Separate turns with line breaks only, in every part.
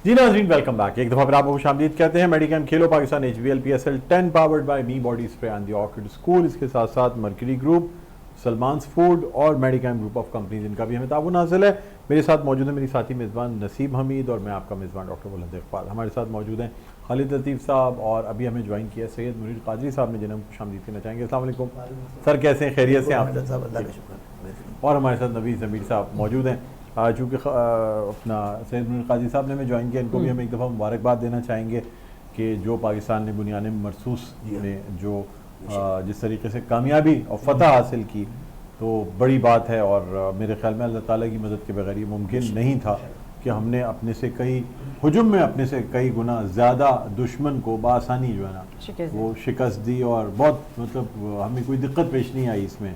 جی ناظرین welcome back. ایک دفعہ پھر آپ کو خوش آمدید کہتے ہیں. Medicam Khelo Pakistan HVL/PSL 10 powered by me body spray and the orchid school. اس کے ساتھ ساتھ مرکری گروپ, سلمانز فوڈ اور میڈیکیم گروپ آف کمپنیز, ان کا بھی ہمیں تعاون حاصل ہے. میرے ساتھ موجود ہیں میری ساتھی میزبان نصیب حمید اور میں آپ کا میزبان ڈاکٹر بلند اقبال. ہمارے ساتھ موجود ہیں خالد لطیف صاحب اور ابھی ہمیں جوائن کیا سید منیر قادری صاحب نے, جنہیں ہم خوش آمدید کہنا چاہیں گے. السلام علیکم سر, کیسے ہیں؟ خیریت سے آپ؟ اور ہمارے ساتھ نوید ضمیر صاحب موجود ہیں. چونکہ اپنا سید منیر قادری صاحب نے ہمیں جوائن کیا, ان کو بھی ہم ایک دفعہ مبارکباد دینا چاہیں گے کہ جو پاکستان نے بنیان مرصوص میں جو جس طریقے سے کامیابی اور فتح حاصل کی تو بڑی بات ہے, اور میرے خیال میں اللہ تعالیٰ کی مدد کے بغیر یہ ممکن نہیں تھا کہ ہم نے اپنے سے کئی ہجوم میں اپنے سے کئی گنا زیادہ دشمن کو بآسانی جو ہے نا وہ شکست دی, اور بہت مطلب ہمیں کوئی دقت پیش نہیں آئی اس میں.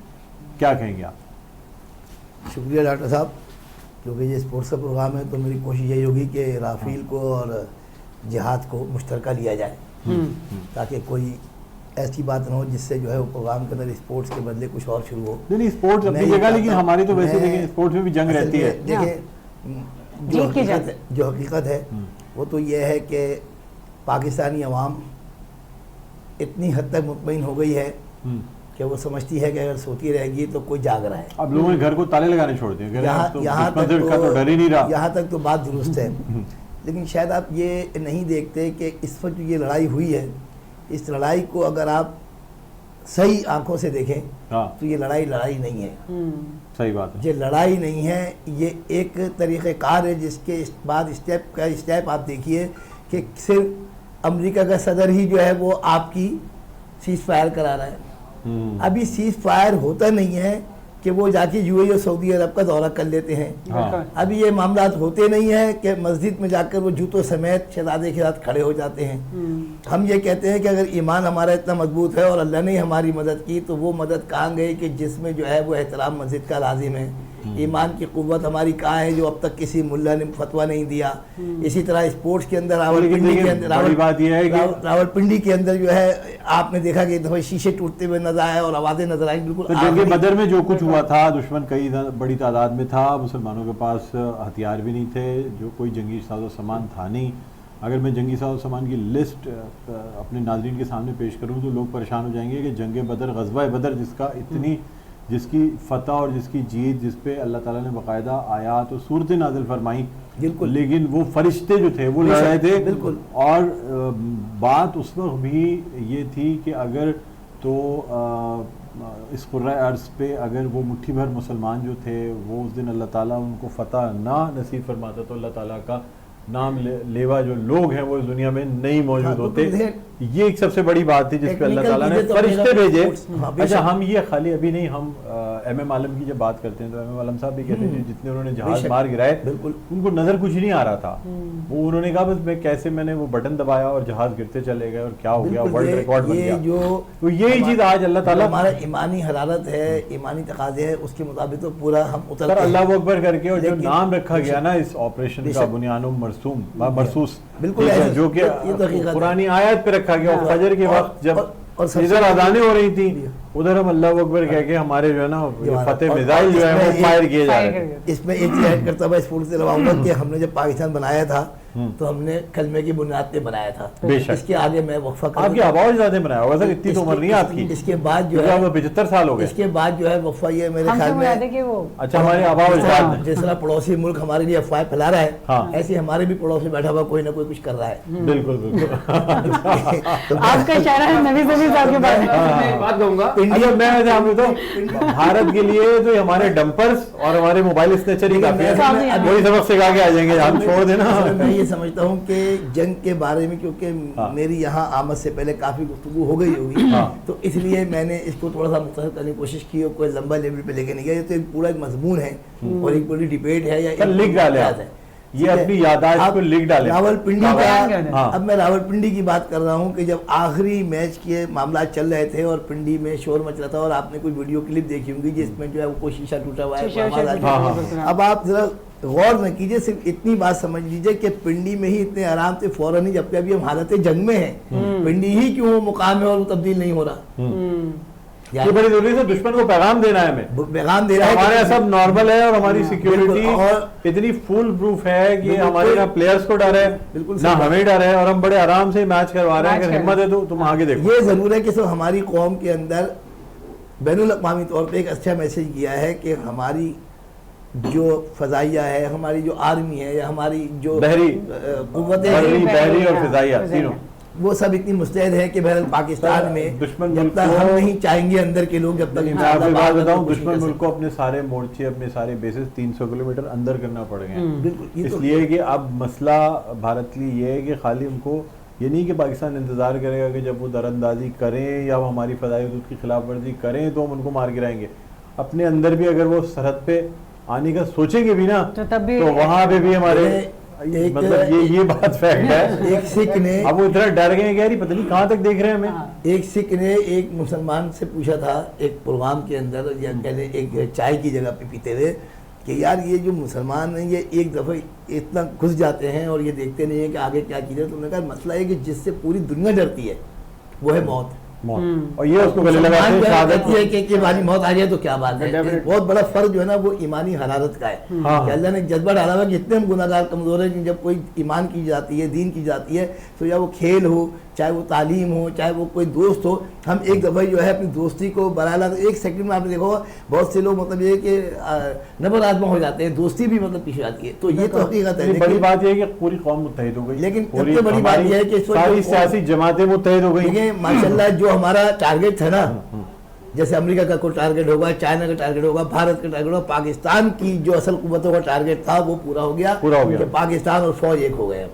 کیا کہیں گے آپ؟
شکریہ ڈاکٹر صاحب. کیونکہ یہ اسپورٹس کا پروگرام ہے تو میری کوشش یہی ہوگی کہ رافیل کو اور جہاد کو مشترکہ لیا جائے تاکہ کوئی ایسی بات نہ ہو جس سے جو ہے وہ پروگرام کے اندر اسپورٹس کے بدلے کچھ اور شروع ہو.
نہیں اسپورٹس اپنی جگہ, لیکن ہماری تو ویسے دیکھیں اسپورٹس میں بھی جنگ رہتی ہے.
دیکھیں جو حقیقت ہے وہ تو یہ ہے کہ پاکستانی عوام اتنی حد تک مطمئن ہو گئی ہے کہ وہ سمجھتی ہے کہ اگر سوتی رہے گی تو کوئی جاگ رہا ہے.
اب لوگوں نے گھر کو تالے لگانے چھوڑ دیے,
یہاں تک تو بات درست ہے. لیکن شاید آپ یہ نہیں دیکھتے کہ اس وقت جو یہ لڑائی ہوئی ہے, اس لڑائی کو اگر آپ صحیح آنکھوں سے دیکھیں تو یہ لڑائی نہیں ہے.
صحیح بات ہے,
یہ لڑائی نہیں ہے, یہ ایک طریقہ کار ہے جس کے بعد اسٹیپ آپ دیکھیے کہ صرف امریکہ کا صدر ہی جو ہے وہ آپ کی سیز فائر کرا رہا ہے. ابھی سیز فائر ہوتا نہیں ہے کہ وہ جا کے UAE اور سعودی عرب کا دورہ کر لیتے ہیں. ابھی یہ معاملات ہوتے نہیں ہیں کہ مسجد میں جا کر وہ جوتوں سمیت شہزادے کے ساتھ کھڑے ہو جاتے ہیں. ہم یہ کہتے ہیں کہ اگر ایمان ہمارا اتنا مضبوط ہے اور اللہ نے ہماری مدد کی تو وہ مدد کہاں گئی کہ جس میں جو ہے وہ احترام مسجد کا لازم ہے. ایمان کی قوت ہماری کہاں ہے جو اب تک کسی ملا نے فتویٰ نہیں دیا. اسی طرح اسپورٹس کے اندر راولپنڈی کے اندر جو ہے آپ نے دیکھا کہ دفعہ شیشے ٹوٹتے ہوئے نظر آئے اور آوازیں نظر آئیں. بالکل
جنگ بدر میں جو کچھ ہوا تھا, دشمن کئی بڑی تعداد میں تھا, مسلمانوں کے پاس ہتھیار بھی نہیں تھے, جو کوئی جنگی ساز و سامان تھا نہیں. اگر میں جنگی ساز و سامان کی لسٹ اپنے ناظرین کے سامنے پیش کروں تو لوگ پریشان ہو جائیں گے کہ جنگ بدر, غزوہ بدر جس کی فتح اور جس کی جیت, جس پہ اللہ تعالیٰ نے باقاعدہ آیات و صورتیں نازل فرمائیں, بالکل, لیکن وہ فرشتے جو تھے وہ لڑ رہے تھے. بالکل. اور بات اس وقت بھی یہ تھی کہ اگر تو اس قرۂ ارض پہ اگر وہ مٹھی بھر مسلمان جو تھے وہ اس دن اللہ تعالیٰ ان کو فتح نہ نصیب فرماتا تو اللہ تعالیٰ کا نام لیوا جو لوگ ہیں وہ اس دنیا میں نہیں موجود ہوتے. یہ ایک سب سے بڑی بات تھی جس پہ اللہ تعالیٰ نے فرشتے بھیجے. اچھا, ہم یہ خالی ابھی نہیں, ہم ایم عالم کی جب بات کرتے ہیں تو ایم عالم صاحب بھی کہتے ہیں جتنے انہوں نے جہاز مار گرائے ان کو نظر کچھ نہیں آ رہا تھا. وہ انہوں نے کہا بس میں کیسے میں نے وہ بٹن دبایا اور جہاز گرتے چلے گئے اور کیا ہو گیا, ورلڈ ریکارڈ بن گیا. تو یہی چیز آج اللہ تعالیٰ
ہمارا ایمانی حرارت ہے, ایمانی تقاضے ہے, اس کے مطابق تو پورا ہم اتر
اللہ اکبر کر کے. اور جو نام رکھا گیا نا اس آپریشن کا, بنیان مرصوص, بالکل جو کہ قرآنی آیت پہ رکھا گیا. فجر کے وقت جب ادھر اذانیں ہو رہی تھیں ادھر ہم اللہ اکبر کہہ کے ہمارے جو ہے نا فتح میزائل جو ہے وہ فائر کیے جا رہے ہیں.
اس میں ایک چیز ایڈ کرتا ہوں اسپورٹس سے رواؤں کہ ہم نے جب پاکستان بنایا تھا تو ہم نے کلمے کی بنیاد پہ بنایا تھا. اس کے آگے میں وقفہ
آپ کی آواز زیادہ بنایا ہوگا سر, اتنی تو عمر نہیں آپ کی.
اس کے بعد جو ہے
75 سال ہو گئے.
اس کے بعد جو ہے وقفہ یہ میرے خیال میں
اچھا ہمارے آواز
جس طرح پڑوسی ملک ہمارے لیے افواہیں پھیلا رہا ہے ایسے ہمارے بھی پڑوس میں بیٹھا ہوا کوئی نہ کوئی کچھ کر رہا ہے.
بالکل بالکل.
آپ کا اشارہ ہے نبی صاحب کے بارے میں بات کہوں گا.
میں تو بھارت کے لیے تو ہمارے ڈمپرز اور ہمارے موبائل اسنیچر ہی کافی ہیں, وہی سبق سکھا کے آ جائیں گے. ہم چھوڑ دینا.
میں یہ سمجھتا ہوں کہ جنگ کے بارے میں کیونکہ میری یہاں آمد سے پہلے کافی گفتگو ہو گئی ہوگی تو اس لیے میں نے اس کو تھوڑا سا مختصر کرنے کی کوشش کی اور کوئی لمبا لیول پہ لے کے نہیں گیا. یہ تو ایک پورا ایک مضمون ہے اور ایک پوری ڈیبیٹ ہے یا
لکھ ڈالے ہے, یہ اپنی یادداشت کو لکھ ڈالے.
راولپنڈی کا اب میں راولپنڈی کی بات کر رہا ہوں کہ جب آخری میچ کے معاملات چل رہے تھے اور پنڈی میں شور مچ رہا تھا اور آپ نے کوئی ویڈیو کلپ دیکھی ہوں گی جس میں جو ہے وہ کوئی شیشہ ٹوٹا ہوا ہے. اب آپ ذرا غور نہ کیجئے, صرف اتنی بات سمجھ لیجئے کہ پنڈی میں ہی اتنے آرام سے فوراً ہی, جبکہ ابھی ہم حالت جنگ میں ہیں, پنڈی ہی کیوں وہ مقام ہے اور وہ تبدیل نہیں ہو رہا.
یہ بڑی ضروری ہے, دشمن کو پیغام دینا ہے ہمیں,
پیغام دے رہا ہے
ہمارے سب نارمل ہے اور ہماری سیکیورٹی
اور
اتنی فول پروف ہے کہ ہمارے نہ پلیئرز کو ڈر ہے نہ ہمیں ڈر ہے, اور ہم بڑے آرام سے میچ کروا رہے ہیں. اگر ہمت ہے تو تم آگے دیکھو.
یہ ضرور ہے کہ سب ہماری قوم کے اندر بین الاقوامی طور پہ ایک اچھا میسج کیا ہے کہ ہماری جو فضائیہ ہے, ہماری جو آرمی ہے, یا ہماری جو قوتیں
بحری اور فضائیہ تینوں,
وہ سب اتنی مستعد ہے کہ بہرحال پاکستان میں
دشمن
جب
ملک
تک ہم نہیں چاہیں گے اندر کے لوگ, جب تک
میں آپ کو بات بتاؤں, دشمن ملک کو اپنے سارے مورچے, اپنے سارے بیسز 300 کلومیٹر اندر کرنا پڑ گئے ہیں. اس لیے کہ اب مسئلہ بھارت کے لیے یہ ہے کہ خالی ان کو یہ نہیں کہ پاکستان انتظار کرے گا کہ جب وہ در اندازی کریں یا وہ ہماری فضائی حدود کی خلاف ورزی کریں تو ہم ان کو مار گرائیں گے. اپنے اندر بھی اگر وہ سرحد پہ آنے کا سوچیں گے بھی نا تو وہاں پہ بھی ہمارے مطلب یہ بات فیکٹ ہے.
ایک سکھ نے,
اب وہ اتنا ڈر گئے کہ پتہ نہیں کہاں تک دیکھ رہے ہیں ہمیں.
ایک سکھ نے ایک مسلمان سے پوچھا تھا ایک پروگرام کے اندر, یا کہنے ایک چائے کی جگہ پہ پیتے ہوئے, کہ یار یہ جو مسلمان ہیں یہ ایک دفعہ اتنا گھس جاتے ہیں اور یہ دیکھتے نہیں ہیں کہ آگے کیا چیز ہے. تو انہوں نے کہا مسئلہ ہے کہ جس سے پوری دنیا ڈرتی ہے وہ ہے موت.
اور یہ اس کو گلے لگاتے ہیں شہادت
ہے کہ ہماری موت آ جائے تو کیا بات ہے. بہت بڑا فرق جو ہے نا وہ ایمانی حرارت کا ہے کہ اللہ نے جذبہ ڈالا ہوا کہ اتنے ہم گناہ گار کمزور ہیں کہ جب کوئی ایمان کی جاتی ہے, دین کی جاتی ہے, تو یا وہ کھیل ہو, چاہے وہ تعلیم ہو, چاہے وہ کوئی دوست ہو, ہم ایک دفعہ جو ہے اپنی دوستی کو برالا ایک سیکنڈ میں آپ نے دیکھا ہوگا بہت سے لوگ مطلب یہ کہ نبر آزما ہو جاتے ہیں, دوستی بھی مطلب پیچھے آتی ہے. تو یہ تو حقیقت ہے.
بڑی بات یہ ہے کہ پوری قوم متحد ہو گئی,
لیکن سب سے بڑی بات یہ ہے کہ
ساری سیاسی جماعتیں متحد ہو گئی.
ماشاء اللہ جو ہمارا ٹارگیٹ تھا نا, جیسے امریکہ کا کوئی ٹارگیٹ ہوگا, چائنا کا ٹارگیٹ ہوگا, بھارت کا ٹارگیٹ ہوگا, پاکستان کی جو اصل قوتوں کا ٹارگیٹ تھا وہ پورا ہو گیا کہ پاکستان اور فوج ایک ہو گئے.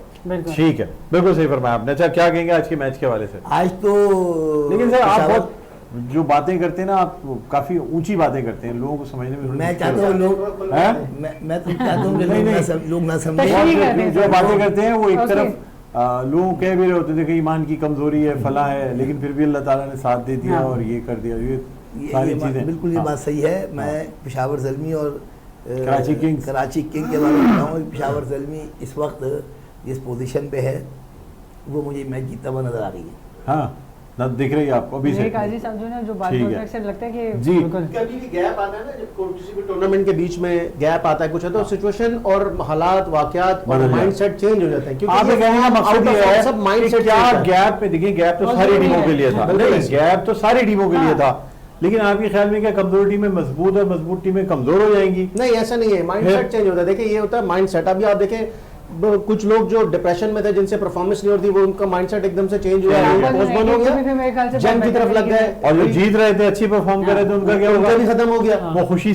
ٹھیک ہے, بالکل صحیح فرمایا آپ نے. اچھا کیا کہیں گے آج کے میچ کے حوالے سے؟
آج تو
لیکن سر آپ بہت جو باتیں کرتے ہیں نا, آپ کافی اونچی باتیں کرتے ہیں, لوگوں کو سمجھنے میں
میں چاہتا ہوں میں تو چاہتا ہوں کہ لوگ نہ سمجھیں.
جو باتیں کرتے ہیں وہ ایک طرف لوگ کہہ بھی رہے ہوتے تھے کہ ایمان کی کمزوری ہے, فلاں ہے, لیکن پھر بھی اللہ تعالیٰ نے ساتھ دے دیا اور یہ کر دیا. یہ ساری چیزیں
بالکل یہ بات صحیح ہے. میں پشاور زلمی اور
کراچی کنگ
کے بارے میں بتاؤں. پشاور زلمی اس وقت جس پوزیشن پہ ہے وہ مجھے میچ جیتا ہوا نظر آ رہی ہے.
ہاں دکھ رہی ہے آپ کو ابھی سے.
قاضی صاحب جو نا جو بات سے لگتا ہے کہ
جی
کبھی بھی گیپ آتا ہے نا, جب کسی بھی ٹورنامنٹ کے بیچ میں گیپ آتا ہے کچھ ہے تو سچویشن اور حالات واقعات اور مائنڈ سیٹ چینج ہو جاتے ہیں. کیونکہ
آپ یہ کہنے کا مقصد یہ ہے
سب مائنڈ سیٹ
کیا گیپ پہ دیکھیں, گیپ تو ساری ٹیموں کے لیے تھا, گیپ تو ساری ٹیموں کے لیے تھا, لیکن آپ کے خیال میں کیا کمزور ٹیمیں مضبوط اور مضبوط ٹیمیں کمزور ہو جائیں گی؟
نہیں ایسا نہیں ہے, مائنڈ سیٹ چینج ہوتا ہے. دیکھیں یہ ہوتا ہے مائنڈ سیٹ. ابھی آپ دیکھیں کچھ لوگ جو ڈپریشن میں تھے, جن سے پرفارمنس نہیں ہوتی, وہ ان کا مائنڈ سیٹ ایک دم سے چینج ہوا ہے, پوسٹ بن ہو گیا, جنگ کی طرف لگ گئے,
اور جو جیت رہے تھے اچھی پرفارم کر رہے تھے ان کا کیا ہوگا,
بھی ختم ہو گیا.
وہ خوشی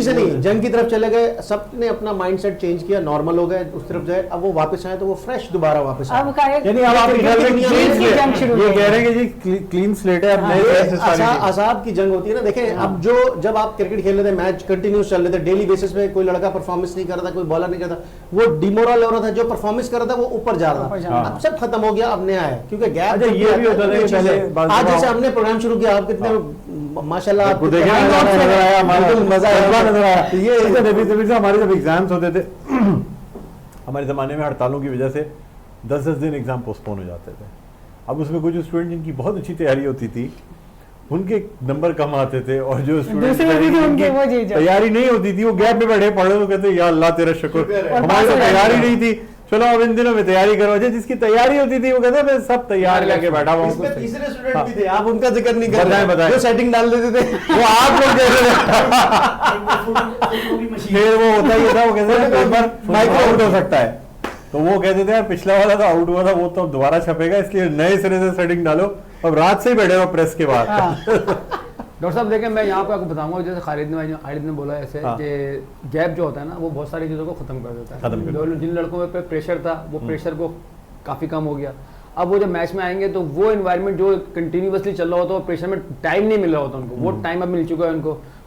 سے نہیں,
جنگ کی طرف چلے گئے. سب نے اپنا مائنڈ سیٹ چینج کیا, نارمل ہو گئے, اس طرف جائے. اب وہ واپس آئے تو وہ فریش دوبارہ واپس آئے.
یعنی اب آپ یہ کہہ رہے ہیں کہ جی کلین سلیٹ ہے,
عذاب کی جنگ ہوتی ہے نا. دیکھیں اب جب آپ کرکٹ کھیل رہے تھے, میچ کنٹینیوس چل رہے تھے, ڈیلی بیسس پہ کوئی لڑکا پرفارمنس نہیں کر رہا تھا, کوئی بالر نہیں کرتا, وہ ڈیمورل ہو رہا تھا. جو پرفارمنس کر رہا تھا وہ اوپر جا رہا تھا. اب سب ختم ہو گیا, اب نیا ہے. کیونکہ گیپ
یہ بھی ہوتا ہے.
آج جیسے ہم نے پروگرام شروع کیا, آپ کتنے ماشاءاللہ آپ کو
ہمارے جب ایگزامس ہوتے تھے, ہمارے زمانے میں ہڑتالوں کی وجہ سے 10 دن ایگزام پوسٹ پون ہو جاتے تھے. اب اس میں کچھ اسٹوڈنٹ جن کی بہت اچھی تیاری ہوتی تھی ان کے نمبر کم آتے تھے, اور جو اسٹوڈنٹ تیاری نہیں ہوتی تھی وہ گیپ میں بیٹھے پڑھے تو کہتے یا اللہ تیرا شکر, ہماری تو تیاری نہیں تھی, چلو اب ان دنوں میں تیاری کرو. جس کی تیاری ہوتی تھی وہ کہتے میں سب تیار کر کے بیٹھا ہوا ہوں.
تیسرے اسٹوڈنٹ بھی تھے, آپ ان کا ذکر نہیں کر رہے ہیں, جو سیٹنگ ڈال دیتے تھے
وہ آپ لوگ کہتے تھے. پھر وہ ہوتا ہی تھا, وہ کہتے ہیں پیپر مائکرو آؤٹ ہو سکتا ہے, تو وہ کہتے تھے پچھلا والا تو آؤٹ ہوا تھا, وہ تو دوبارہ چھپے گا, اس لیے نئے سرے سے سیٹنگ ڈالو. اب رات سے ہی بیٹھے ہو پریس کے بعد.
ڈاکٹر صاحب دیکھیں میں یہاں پہ آپ کو بتاؤں گا, جیسے خالد نے بولا ایسے کہ گیپ جو ہوتا ہے نا وہ بہت ساری چیزوں کو ختم کر دیتا ہے. جن لڑکوں پہ پریشر تھا وہ پریشر کو کافی کم ہو گیا. اب وہ جب میچ میں آئیں گے تو وہ انوائرمنٹ جو کنٹینیوسلی چل رہا ہوتا ہے, پریشر میں ٹائم نہیں مل رہا ہوتا ان کو, وہ ٹائم اب مل چکا ہے ان کو.